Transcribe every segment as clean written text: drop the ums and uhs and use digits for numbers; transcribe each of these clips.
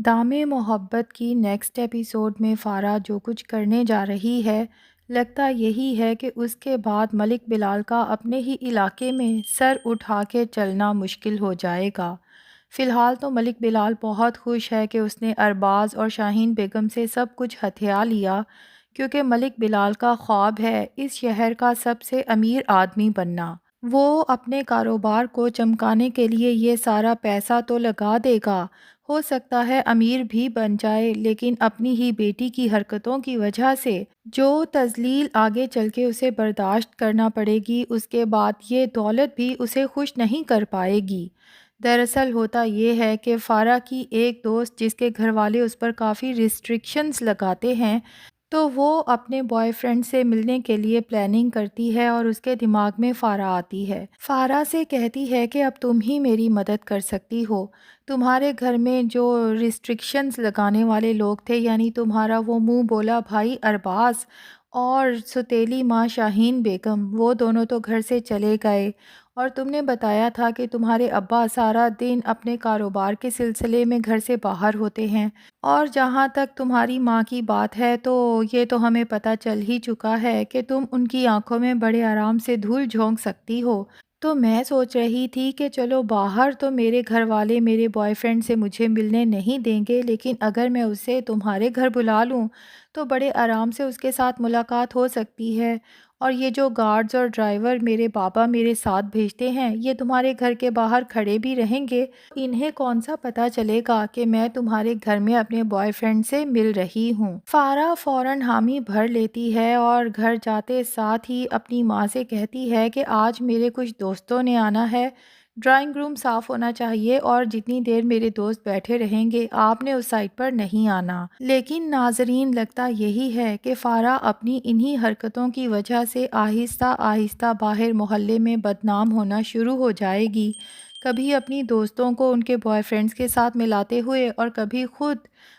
دام محبت کی نیکسٹ ایپیسوڈ میں فارا جو کچھ کرنے جا رہی ہے، لگتا یہی ہے کہ اس کے بعد ملک بلال کا اپنے ہی علاقے میں سر اٹھا کے چلنا مشکل ہو جائے گا۔ فی الحال تو ملک بلال بہت خوش ہے کہ اس نے ارباز اور شاہین بیگم سے سب کچھ ہتھیا لیا، کیونکہ ملک بلال کا خواب ہے اس شہر کا سب سے امیر آدمی بننا۔ وہ اپنے کاروبار کو چمکانے کے لیے یہ سارا پیسہ تو لگا دے گا، ہو سکتا ہے امیر بھی بن جائے، لیکن اپنی ہی بیٹی کی حرکتوں کی وجہ سے جو تذلیل آگے چل کے اسے برداشت کرنا پڑے گی، اس کے بعد یہ دولت بھی اسے خوش نہیں کر پائے گی۔ دراصل ہوتا یہ ہے کہ فارا کی ایک دوست جس کے گھر والے اس پر کافی ریسٹرکشنز لگاتے ہیں، تو وہ اپنے بوائے فرینڈ سے ملنے کے لیے پلاننگ کرتی ہے اور اس کے دماغ میں فارا آتی ہے۔ فارا سے کہتی ہے کہ اب تم ہی میری مدد کر سکتی ہو، تمہارے گھر میں جو ریسٹرکشنز لگانے والے لوگ تھے، یعنی تمہارا وہ منہ بولا بھائی ارباز اور ستیلی ماں شاہین بیگم، وہ دونوں تو گھر سے چلے گئے، اور تم نے بتایا تھا کہ تمہارے ابا سارا دن اپنے کاروبار کے سلسلے میں گھر سے باہر ہوتے ہیں، اور جہاں تک تمہاری ماں کی بات ہے تو یہ تو ہمیں پتہ چل ہی چکا ہے کہ تم ان کی آنکھوں میں بڑے آرام سے دھول جھونک سکتی ہو۔ تو میں سوچ رہی تھی کہ چلو باہر تو میرے گھر والے میرے بوائے فرینڈ سے مجھے ملنے نہیں دیں گے، لیکن اگر میں اسے تمہارے گھر بلا لوں تو بڑے آرام سے اس کے ساتھ ملاقات ہو سکتی ہے، اور یہ جو گارڈز اور ڈرائیور میرے بابا میرے ساتھ بھیجتے ہیں یہ تمہارے گھر کے باہر کھڑے بھی رہیں گے، انہیں کون سا پتہ چلے گا کہ میں تمہارے گھر میں اپنے بوائے فرینڈ سے مل رہی ہوں۔ فارا فوراً حامی بھر لیتی ہے اور گھر جاتے ساتھ ہی اپنی ماں سے کہتی ہے کہ آج میرے کچھ دوستوں نے آنا ہے، ڈرائنگ روم صاف ہونا چاہیے اور جتنی دیر میرے دوست بیٹھے رہیں گے آپ نے اس سائٹ پر نہیں آنا۔ لیکن ناظرین، لگتا یہی ہے کہ فارا اپنی انہی حرکتوں کی وجہ سے آہستہ آہستہ باہر محلے میں بدنام ہونا شروع ہو جائے گی، کبھی اپنی دوستوں کو ان کے بوائے فرینڈز کے ساتھ ملاتے ہوئے اور کبھی خود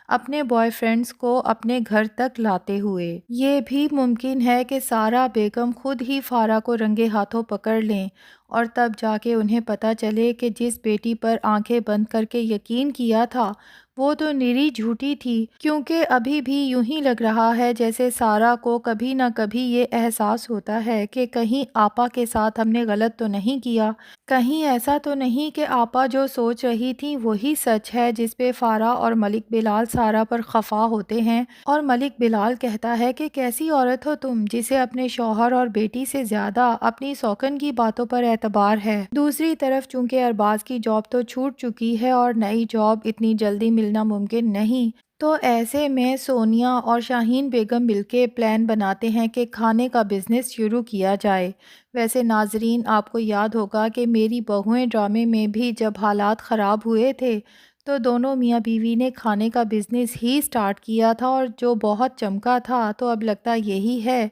اپنے بوائے فرینڈز کو اپنے گھر تک لاتے ہوئے۔ یہ بھی ممکن ہے کہ سارا بیگم خود ہی فارا کو رنگے ہاتھوں پکڑ لیں، اور تب جا کے انہیں پتہ چلے کہ جس بیٹی پر آنکھیں بند کر کے یقین کیا تھا وہ تو نری جھوٹی تھی، کیونکہ ابھی بھی یوں ہی لگ رہا ہے جیسے سارا کو کبھی نہ کبھی یہ احساس ہوتا ہے کہ کہیں آپا کے ساتھ ہم نے غلط تو نہیں کیا، کہیں ایسا تو نہیں کہ آپا جو سوچ رہی تھی وہی سچ ہے، جس پہ فارا اور ملک بلال سارا پر خفا ہوتے ہیں، اور ملک بلال کہتا ہے کہ کیسی عورت ہو تم جسے اپنے شوہر اور بیٹی سے زیادہ اپنی سوکن کی باتوں پر اعتبار ہے۔ دوسری طرف چونکہ ارباز کی جاب تو چھوٹ چکی ہے اور نئی جاب اتنی جلدی ملنا ممکن نہیں، تو ایسے میں سونیا اور شاہین بیگم مل کے پلان بناتے ہیں کہ کھانے کا بزنس شروع کیا جائے۔ ویسے ناظرین، آپ کو یاد ہوگا کہ میری بہوئیں ڈرامے میں بھی جب حالات خراب ہوئے تھے تو دونوں میاں بیوی نے کھانے کا بزنس ہی سٹارٹ کیا تھا، اور جو بہت چمکا تھا، تو اب لگتا یہی ہے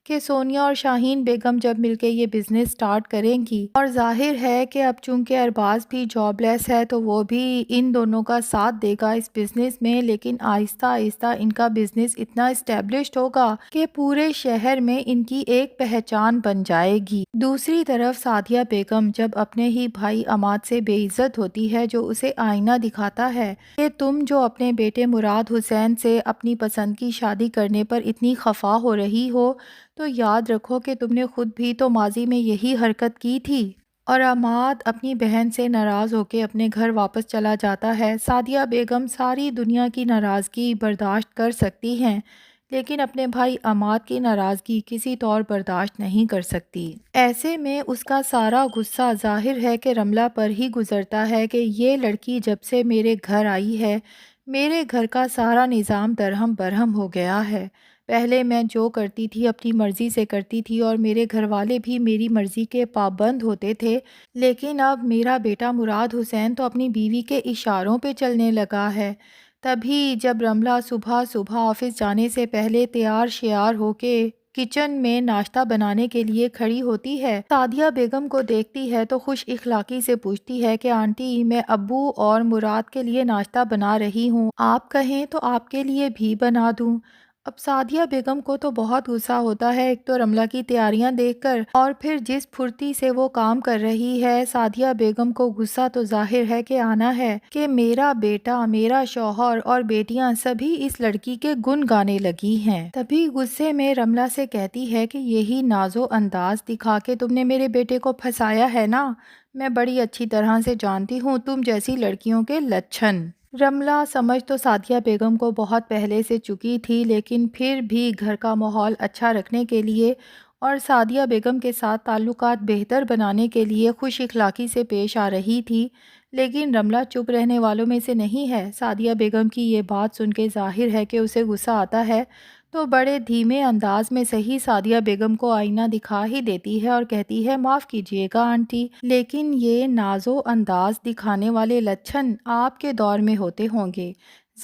کہ سونیا اور شاہین بیگم جب مل کے یہ بزنس سٹارٹ کریں گی، اور ظاہر ہے کہ اب چونکہ ارباز بھی جاب لیس ہے تو وہ بھی ان دونوں کا ساتھ دے گا اس بزنس میں، لیکن آہستہ آہستہ ان کا بزنس اتنا اسٹیبلشڈ ہوگا کہ پورے شہر میں ان کی ایک پہچان بن جائے گی۔ دوسری طرف سعدیہ بیگم جب اپنے ہی بھائی عماد سے بے عزت ہوتی ہے، جو اسے آئینہ دکھاتا ہے کہ تم جو اپنے بیٹے مراد حسین سے اپنی پسند کی شادی کرنے پر اتنی خفا ہو رہی ہو، تو یاد رکھو کہ تم نے خود بھی تو ماضی میں یہی حرکت کی تھی۔ اور عماد اپنی بہن سے ناراض ہو کے اپنے گھر واپس چلا جاتا ہے۔ سعدیہ بیگم ساری دنیا کی ناراضگی برداشت کر سکتی ہیں، لیکن اپنے بھائی عماد کی ناراضگی کسی طور برداشت نہیں کر سکتی۔ ایسے میں اس کا سارا غصہ ظاہر ہے کہ رملہ پر ہی گزرتا ہے کہ یہ لڑکی جب سے میرے گھر آئی ہے میرے گھر کا سارا نظام درہم برہم ہو گیا ہے۔ پہلے میں جو کرتی تھی اپنی مرضی سے کرتی تھی اور میرے گھر والے بھی میری مرضی کے پابند ہوتے تھے، لیکن اب میرا بیٹا مراد حسین تو اپنی بیوی کے اشاروں پہ چلنے لگا ہے۔ تبھی جب رملہ صبح صبح آفس جانے سے پہلے تیار شیار ہو کے کچن میں ناشتہ بنانے کے لیے کھڑی ہوتی ہے، سعدیہ بیگم کو دیکھتی ہے تو خوش اخلاقی سے پوچھتی ہے کہ آنٹی، میں ابو اور مراد کے لیے ناشتہ بنا رہی ہوں، آپ کہیں تو آپ کے لیے بھی بنا دوں۔ اب سعدیہ بیگم کو تو بہت غصہ ہوتا ہے، ایک تو رملہ کی تیاریاں دیکھ کر اور پھر جس پھرتی سے وہ کام کر رہی ہے۔ سعدیہ بیگم کو غصہ تو ظاہر ہے کہ آنا ہے کہ میرا بیٹا، میرا شوہر اور بیٹیاں سبھی اس لڑکی کے گن گانے لگی ہیں۔ تبھی غصے میں رملہ سے کہتی ہے کہ یہی ناز و انداز دکھا کے تم نے میرے بیٹے کو پھنسایا ہے نا، میں بڑی اچھی طرح سے جانتی ہوں تم جیسی لڑکیوں کے لچھن۔ رملہ سمجھ تو سعدیہ بیگم کو بہت پہلے سے چکی تھی، لیکن پھر بھی گھر کا ماحول اچھا رکھنے کے لیے اور سعدیہ بیگم کے ساتھ تعلقات بہتر بنانے کے لیے خوش اخلاقی سے پیش آ رہی تھی۔ لیکن رملہ چپ رہنے والوں میں سے نہیں ہے۔ سعدیہ بیگم کی یہ بات سن کے ظاہر ہے کہ اسے غصہ آتا ہے، تو بڑے دھیمے انداز میں صحیح سعدیہ بیگم کو آئینہ دکھا ہی دیتی ہے اور کہتی ہے معاف کیجیے گا آنٹی، لیکن یہ ناز و انداز دکھانے والے لچھن آپ کے دور میں ہوتے ہوں گے۔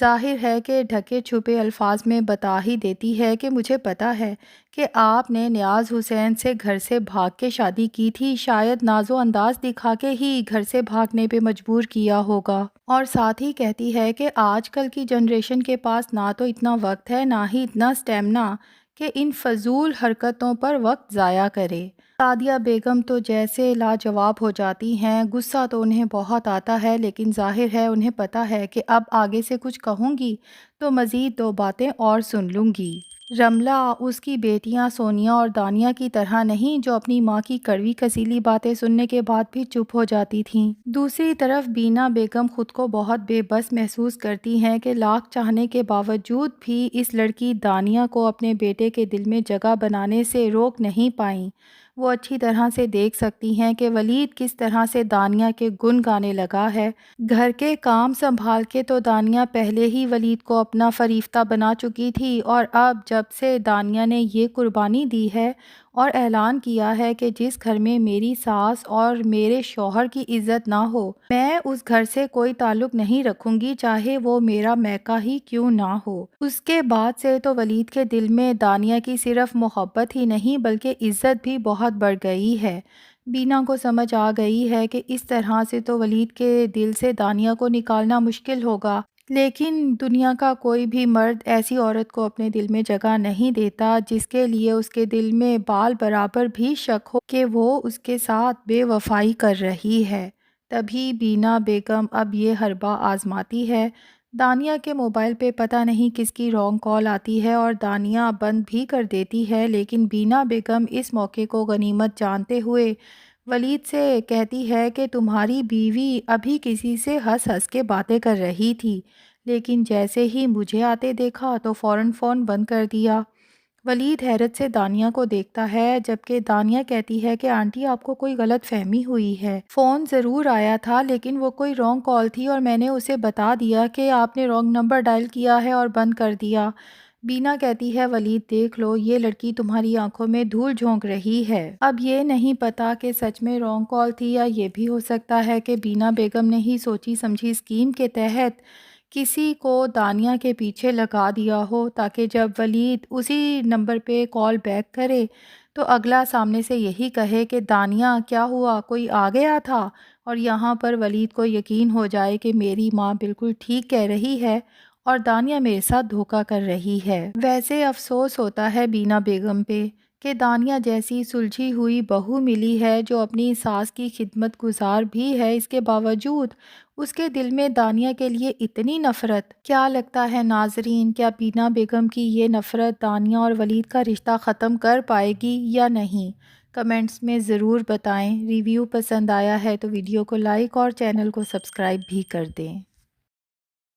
ظاہر ہے کہ ڈھکے چھپے الفاظ میں بتا ہی دیتی ہے کہ مجھے پتا ہے کہ آپ نے نیاز حسین سے گھر سے بھاگ کے شادی کی تھی، شاید ناز و انداز دکھا کے ہی گھر سے بھاگنے پہ مجبور کیا ہوگا۔ اور ساتھ ہی کہتی ہے کہ آج کل کی جنریشن کے پاس نہ تو اتنا وقت ہے نہ ہی اتنا سٹیمنا کہ ان فضول حرکتوں پر وقت ضائع کرے۔ سعدیہ بیگم تو جیسے لاجواب ہو جاتی ہیں، غصہ تو انہیں بہت آتا ہے، لیکن ظاہر ہے انہیں پتہ ہے کہ اب آگے سے کچھ کہوں گی تو مزید دو باتیں اور سن لوں گی۔ رملہ اس کی بیٹیاں سونیا اور دانیہ کی طرح نہیں جو اپنی ماں کی کڑوی کسیلی باتیں سننے کے بعد بھی چپ ہو جاتی تھیں۔ دوسری طرف بینا بیگم خود کو بہت بے بس محسوس کرتی ہیں کہ لاکھ چاہنے کے باوجود بھی اس لڑکی دانیہ کو اپنے بیٹے کے دل میں جگہ بنانے سے روک نہیں پائیں۔ وہ اچھی طرح سے دیکھ سکتی ہیں کہ ولید کس طرح سے دانیہ کے گن گانے لگا ہے۔ گھر کے کام سنبھال کے تو دانیہ پہلے ہی ولید کو اپنا فریفتہ بنا چکی تھی، اور اب جب سے دانیہ نے یہ قربانی دی ہے اور اعلان کیا ہے کہ جس گھر میں میری ساس اور میرے شوہر کی عزت نہ ہو، میں اس گھر سے کوئی تعلق نہیں رکھوں گی، چاہے وہ میرا میکا ہی کیوں نہ ہو۔ اس کے بعد سے تو ولید کے دل میں دانیہ کی صرف محبت ہی نہیں بلکہ عزت بھی بہت بڑھ گئی ہے۔ بینا کو سمجھ آ گئی ہے کہ اس طرح سے تو ولید کے دل سے دانیہ کو نکالنا مشکل ہوگا، لیکن دنیا کا کوئی بھی مرد ایسی عورت کو اپنے دل میں جگہ نہیں دیتا جس کے لیے اس کے دل میں بال برابر بھی شک ہو کہ وہ اس کے ساتھ بے وفائی کر رہی ہے۔ تبھی بینا بیگم اب یہ حربہ آزماتی ہے۔ دانیہ کے موبائل پہ پتہ نہیں کس کی رانگ کال آتی ہے اور دانیہ بند بھی کر دیتی ہے، لیکن بینا بیگم اس موقع کو غنیمت جانتے ہوئے ولید سے کہتی ہے کہ تمہاری بیوی ابھی کسی سے ہنس ہنس کے باتیں کر رہی تھی، لیکن جیسے ہی مجھے آتے دیکھا تو فوراً فون بند کر دیا۔ ولید حیرت سے دانیہ کو دیکھتا ہے، جبکہ دانیہ کہتی ہے کہ آنٹی آپ کو کوئی غلط فہمی ہوئی ہے، فون ضرور آیا تھا لیکن وہ کوئی رانگ کال تھی اور میں نے اسے بتا دیا کہ آپ نے رانگ نمبر ڈائل کیا ہے اور بند کر دیا۔ بینا کہتی ہے ولید دیکھ لو، یہ لڑکی تمہاری آنکھوں میں دھول جھونک رہی ہے۔ اب یہ نہیں پتا کہ سچ میں رانگ کال تھی یا یہ بھی ہو سکتا ہے کہ بینا بیگم نے ہی سوچی سمجھی اسکیم کے تحت کسی کو دانیہ کے پیچھے لگا دیا ہو، تاکہ جب ولید اسی نمبر پہ کال بیک کرے تو اگلا سامنے سے یہی کہے کہ دانیہ کیا ہوا، کوئی آ گیا تھا، اور یہاں پر ولید کو یقین ہو جائے کہ میری ماں بالکل ٹھیک کہہ رہی ہے اور دانیہ میرے ساتھ دھوکہ کر رہی ہے۔ ویسے افسوس ہوتا ہے بینا بیگم پہ کہ دانیہ جیسی سلجھی ہوئی بہو ملی ہے جو اپنی ساس کی خدمت گزار بھی ہے، اس کے باوجود اس کے دل میں دانیہ کے لیے اتنی نفرت۔ کیا لگتا ہے ناظرین، کیا بینا بیگم کی یہ نفرت دانیہ اور ولید کا رشتہ ختم کر پائے گی یا نہیں؟ کمنٹس میں ضرور بتائیں۔ ریویو پسند آیا ہے تو ویڈیو کو لائک اور چینل کو سبسکرائب بھی کر دیں۔